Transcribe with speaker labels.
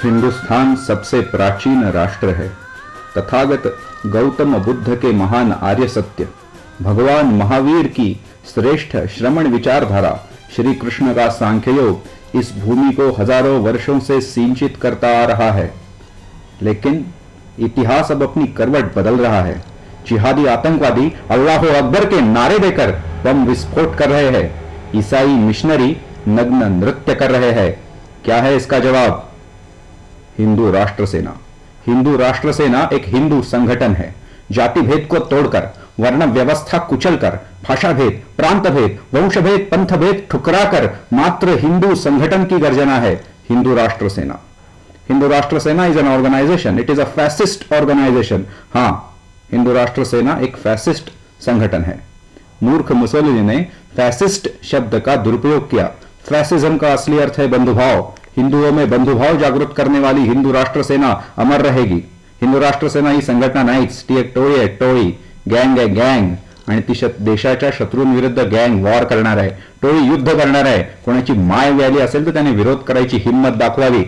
Speaker 1: हिंदुस्तान सबसे प्राचीन राष्ट्र है। तथागत गौतम बुद्ध के महान आर्य सत्य, भगवान महावीर की श्रेष्ठ श्रमण विचारधारा, श्री कृष्ण का सांख्य योग इस भूमि को हजारों वर्षों से सिंचित करता आ रहा है। लेकिन इतिहास अब अपनी करवट बदल रहा है। जिहादी आतंकवादी अल्लाह अकबर के नारे देकर बम विस्फोट कर रहे हैं। ईसाई मिशनरी नग्न नृत्य कर रहे हैं। क्या है इसका जवाब? हिंदू राष्ट्र सेना। हिंदू राष्ट्र सेना एक हिंदू संगठन है। जाति भेद को तोड़कर, वर्ण व्यवस्था कुचलकर, भाषा भेद, प्रांत भेद, वंश भेद, पंथ भेद ठुकराकर मात्र हिंदू संगठन की गर्जना है हिंदू राष्ट्र सेना। Hindu Rashtra Sena is an organization, it is a fascist organization. हां, हिंदू राष्ट्र सेना एक फैसिस्ट संगठन है। मूर्ख मुसोलिनी ने फैसिस्ट शब्द का दुरुपयोग किया। फैसिज्म का असली अर्थ है बंधुभाव। हिंदुओं में बंधुभाव जागृत करने वाली हिंदू राष्ट्र सेना अमर रहेगी। हिंदू राष्ट्र सेना ही संघटना नाहीच, ती एक टोळी आहे, टोळी, गँग आहे, गँग, आणि ती देशाच्या शत्रूंविरुद्ध गँग वॉर करणार आहे, टोळी युद्ध करणार आहे। कोणाची माय व्याली असेल तर त्याने विरोध करायची हिंमत दाखवावी।